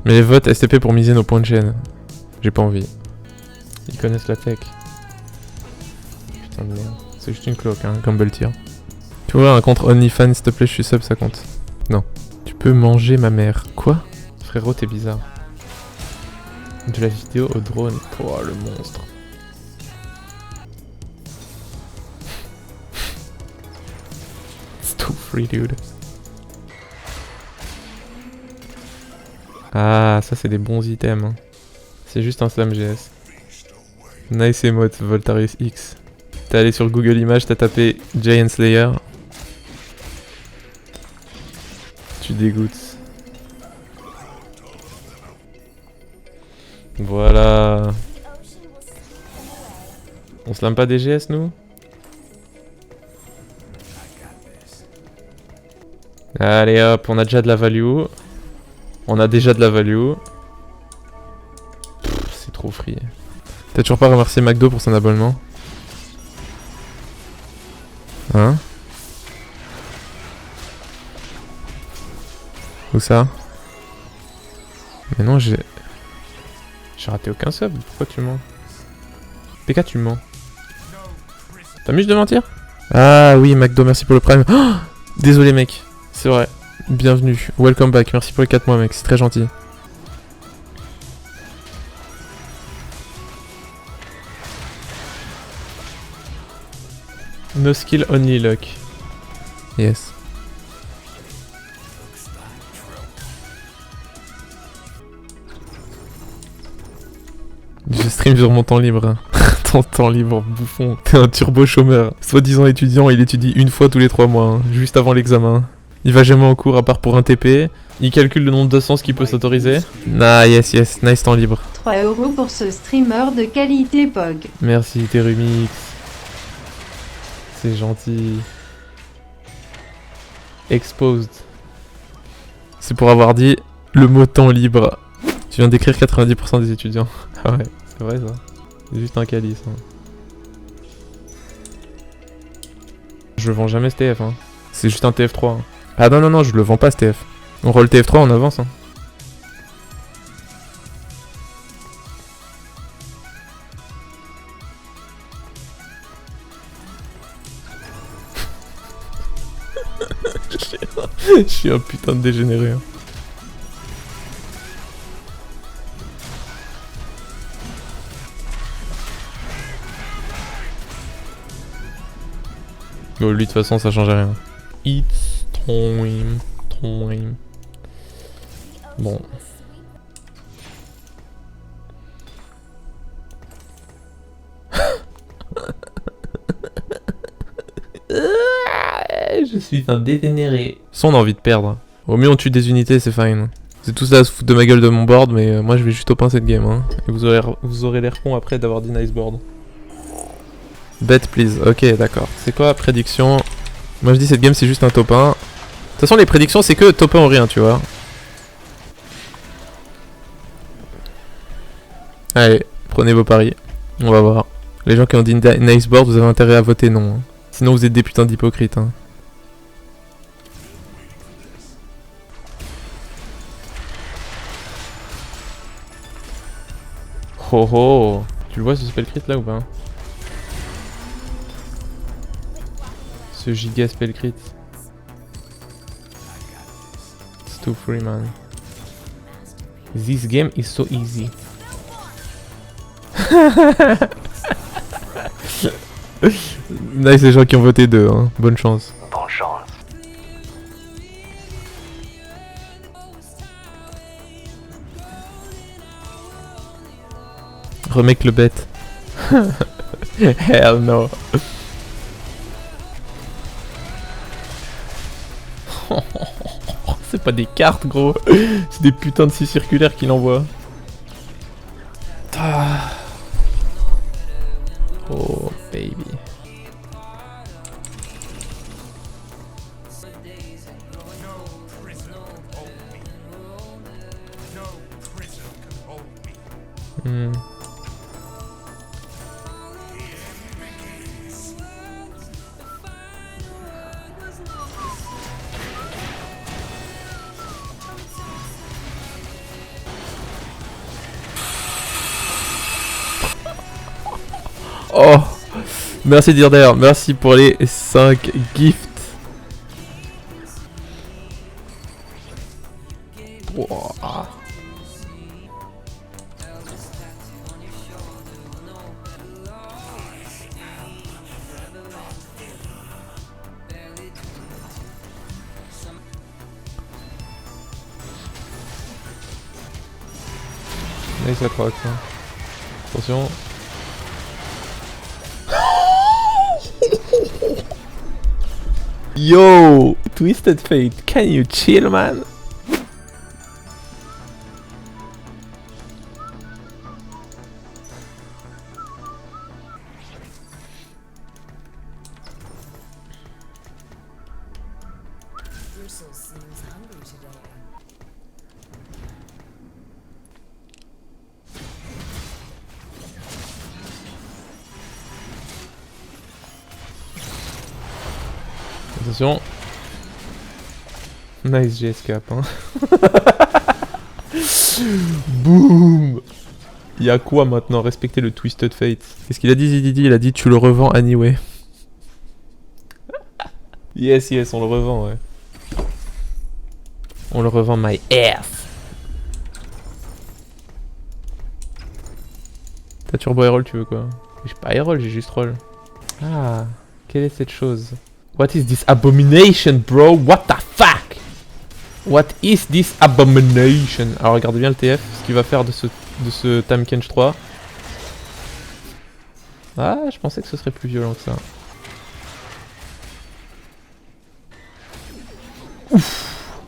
Mais vote STP pour miser nos points de chaîne. J'ai pas envie. Ils connaissent la tech. Putain de merde. C'est juste une cloque, hein, Gamble Tier. Tu vois, un contre OnlyFans, s'il te plaît, je suis sub, ça compte. Non. Tu peux manger ma mère. Quoi? Frérot, t'es bizarre. De la vidéo au drone. Oh, le monstre. It's too free, dude. Ah, ça, c'est des bons items. Hein. C'est juste un slam GS. Nice emote, Voltarius X. T'es allé sur Google Images, t'as tapé Giant Slayer. Tu dégoûtes. Voilà. On slam pas des GS nous? Allez hop, on a déjà de la value. On a déjà de la value. C'est trop free. T'as toujours pas remercié McDo pour son abonnement? Hein? Où ça? Mais non, j'ai raté aucun sub. Pourquoi tu mens? PK, tu mens. T'amuses de mentir? Ah oui, McDo, merci pour le prime. Oh, désolé mec, c'est vrai. Bienvenue, welcome back, merci pour les 4 mois mec, c'est très gentil. No skill, only luck. Yes. Je stream sur mon temps libre. Hein. Ton temps libre, bouffon. T'es un turbo chômeur. Soi-disant étudiant, il étudie une fois tous les 3 mois, hein, juste avant l'examen. Il va jamais en cours à part pour un TP. Il calcule le nombre de sens qu'il peut s'autoriser. Ah yes, yes, nice temps libre. 3 € pour ce streamer de qualité POG. Merci Terumix. C'est gentil. Exposed. C'est pour avoir dit le mot temps libre. Tu viens d'écrire 90% des étudiants. Ah ouais, c'est vrai ça. C'est juste un calice. Hein. Je le vends jamais ce TF. Hein. C'est juste un TF3. Hein. Ah non, non, non, je le vends pas ce TF. On roll TF3, on avance. Hein. Je suis un putain de dégénéré. Hein. Bon, lui de toute façon ça change rien. It's time. Bon. Je suis un dégénéré. Sans on a envie de perdre. Au mieux on tue des unités, c'est fine. C'est tout ça à se foutre de ma gueule de mon board, mais moi je vais juste au pain cette game. Hein. Et vous aurez l'air con après d'avoir dit nice board. Bet please, ok d'accord. C'est quoi la prédiction? Moi je dis cette game c'est juste un top 1. De toute façon les prédictions c'est que top 1 ou rien tu vois. Allez, prenez vos paris. On va voir. Les gens qui ont dit nice board vous avez intérêt à voter non. Hein. Sinon vous êtes des putains d'hypocrites. Hein. Oh oh. Tu le vois ce spell crit là ou pas? Ce giga spell crit. It's too free man. This game is so easy. Nice les gens qui ont voté 2 hein. Bonne chance. Bonne chance. Remake le bête. Hell no. C'est pas des cartes gros. C'est des putains de scies circulaires qu'il envoie. Ah. Oh baby. Hmm. Oh, merci Dirder, merci pour les 5 gifts. Wow. Nice la proc. Hein. Attention. Yo, Twisted Fate, can you chill, man? Attention. Nice GS cap, hein. Boum. Il y a quoi maintenant? Respecter le Twisted Fate. Qu'est-ce qu'il a dit Zididi? Il a dit tu le revends anyway. Yes, yes, on le revend, ouais. On le revend my ass. T'as turbo Herald, tu veux quoi? J'ai pas Herald, j'ai juste roll. Ah, quelle est cette chose? What is this abomination, bro? What the fuck? What is this abomination? Alors regardez bien le TF, ce qu'il va faire de ce Tahm-Kench 3. Ah, je pensais que ce serait plus violent que ça. Ouf.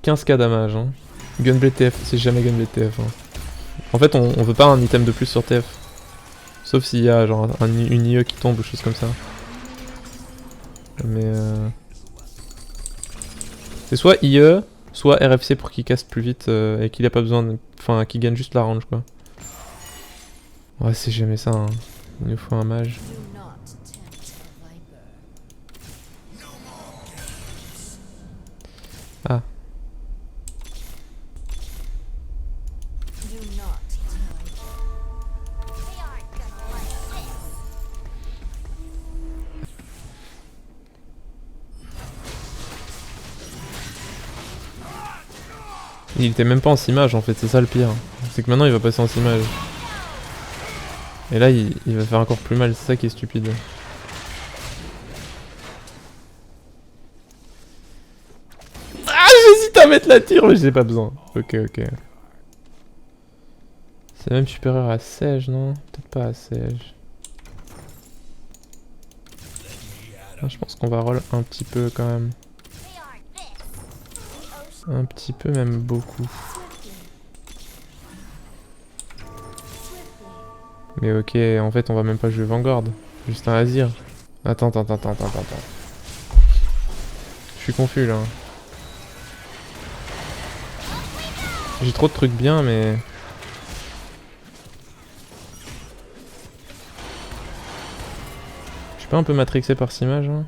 15k damage, hein. Gunblade TF, c'est jamais Gunblade TF. Hein. En fait, on veut pas un item de plus sur TF. Sauf s'il y a genre une IE qui tombe ou chose comme ça. Mais c'est soit IE, soit RFC pour qu'il caste plus vite et qu'il a pas besoin de... Enfin, qu'il gagne juste la range quoi. Ouais, c'est jamais ça, hein. Il nous faut un mage. Ah. Il était même pas en 6 mages en fait, c'est ça le pire. C'est que maintenant il va passer en 6 mages. Et là il va faire encore plus mal, c'est ça qui est stupide. Ah, j'hésite à mettre la tire mais j'ai pas besoin. Ok, ok. C'est même supérieur à Sage, non? Peut-être pas à Sage. Ah, je pense qu'on va roll un petit peu quand même. Un petit peu, même beaucoup. Mais ok, en fait on va même pas jouer Vanguard. Juste un Azir. Attends. Je suis confus là. J'ai trop de trucs bien mais... Je suis pas un peu matrixé par cette image hein?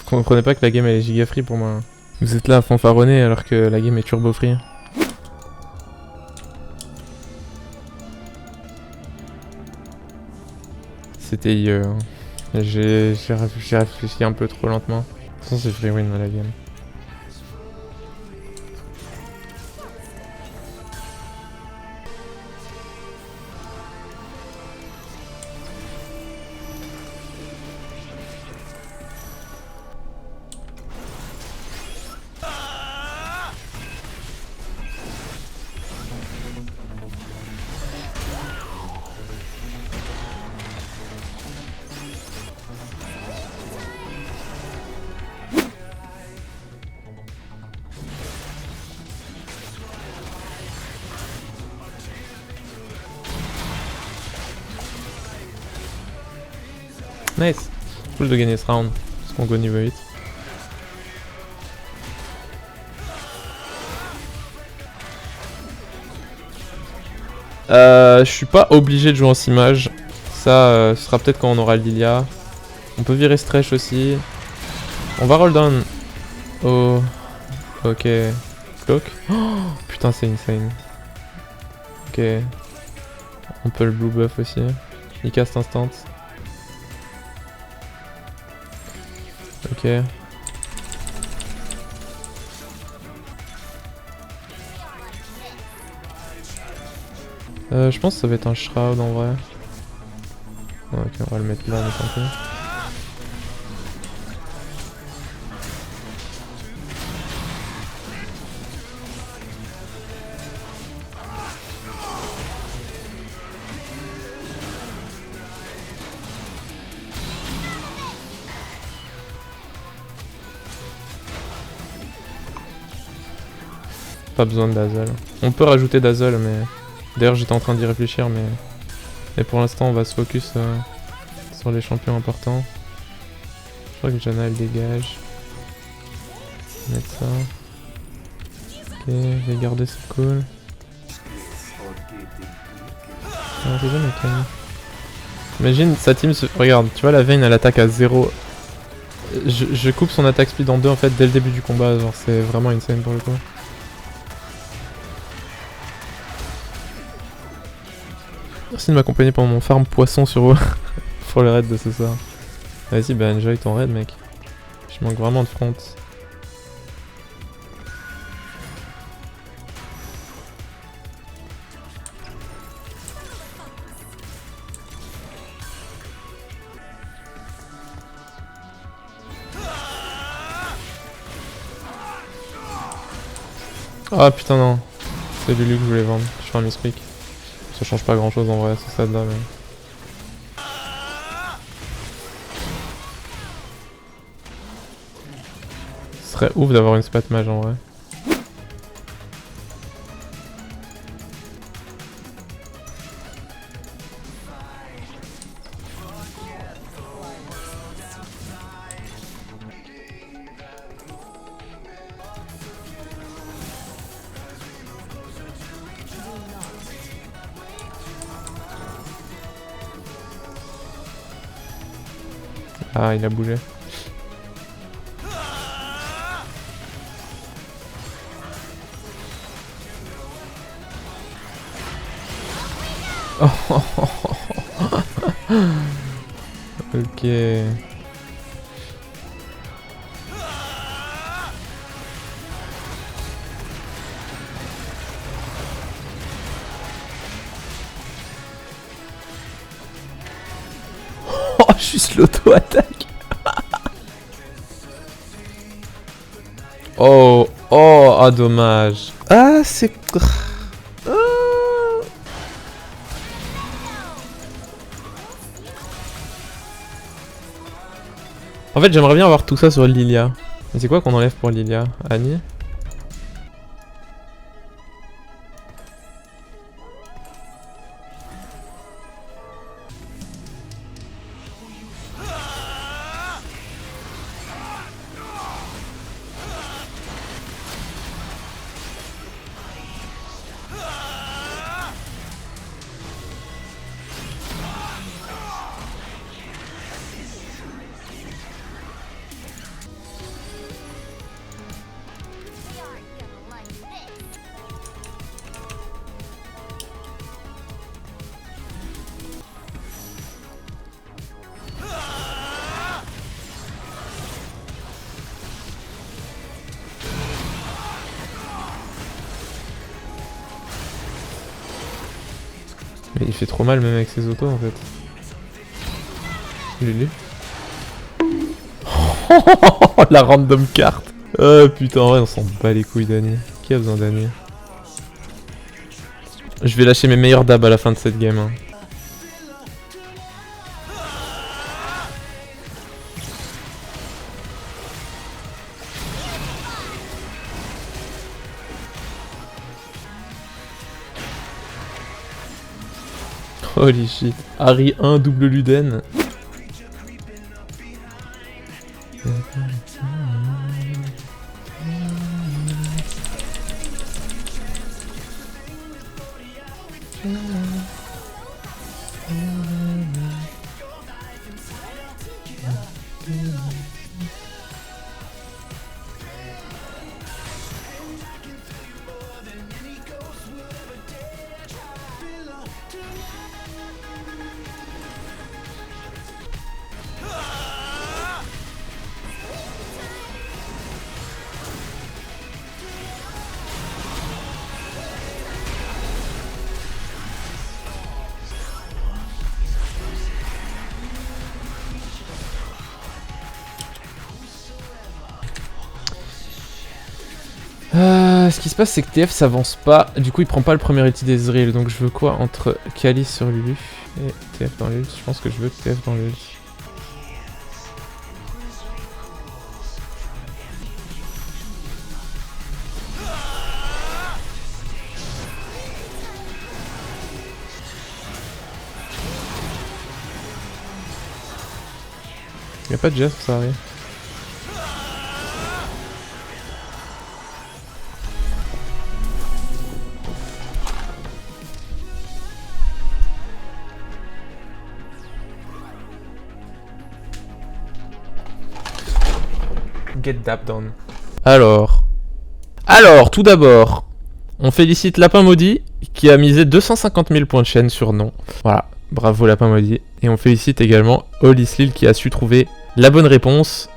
Vous comprenez pas que la game elle est giga free pour moi. Vous êtes là à fanfaronner alors que la game est turbo free. C'était IE. Hein. J'ai réfléchi un peu trop lentement. De toute façon c'est free win la game. Nice. Cool de gagner ce round. Parce qu'on go niveau 8. Je suis pas obligé de jouer en 6 mages. Ça, ce sera peut-être quand on aura Lilia. On peut virer Stretch aussi. On va roll down. Oh. Ok. Cloak. Oh, putain, c'est insane. Ok. On peut le blue buff aussi. Il cast instant. Ok. Je pense que ça va être un shroud en vrai. Ok, on va le mettre là, mais tant pis. Pas besoin de dazzle. On peut rajouter dazzle, mais... D'ailleurs j'étais en train d'y réfléchir, mais pour l'instant on va se focus sur les champions importants. Je crois que Janna elle dégage. Mettre ça. Ok, je vais garder, c'est cool. Ah, c'est bien, ok. Imagine sa team se... Regarde, tu vois la Vayne elle attaque à 0. Je coupe son attaque speed en 2 en fait dès le début du combat, genre c'est vraiment insane pour le coup. Merci de m'accompagner pendant mon farm poisson sur eux pour le raid de ce soir. Vas-y, bah enjoy ton raid, mec. Je manque vraiment de front. Ah putain, non. C'est Lulu que je voulais vendre. Je fais un misclick. Ça change pas grand chose en vrai à ce stade là, mais... Ce serait ouf d'avoir une spat mage en vrai. Ah, il a bougé. Ok. Oh, juste l'auto-attaque. Oh, oh, ah dommage. Ah, c'est... En fait, j'aimerais bien avoir tout ça sur Lilia. Mais c'est quoi qu'on enlève pour Lilia? Annie? Mais il fait trop mal même avec ses autos en fait. Lulu. La random carte. Oh putain, en vrai on s'en bat les couilles d'Annie. Qui a besoin d'Annie? Je vais lâcher mes meilleurs dabs à la fin de cette game. Hein. Holy shit. Harry 1 double Luden. Ce qui se passe, c'est que TF s'avance pas. Du coup, il prend pas le premier ulti d'Ezreal. Donc, je veux quoi entre Kali sur Lulu et TF dans l'ult? Je pense que je veux TF dans l'ult. Y'a pas de geste, ça arrive. Get that done. Alors, tout d'abord, on félicite Lapin Maudit qui a misé 250 000 points de chaîne sur non. Voilà, bravo Lapin Maudit. Et on félicite également Olislil qui a su trouver la bonne réponse.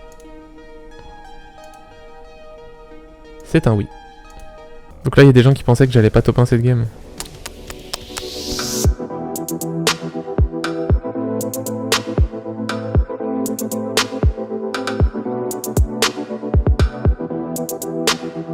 C'est un oui. Donc là, il y a des gens qui pensaient que j'allais pas top 1 cette game.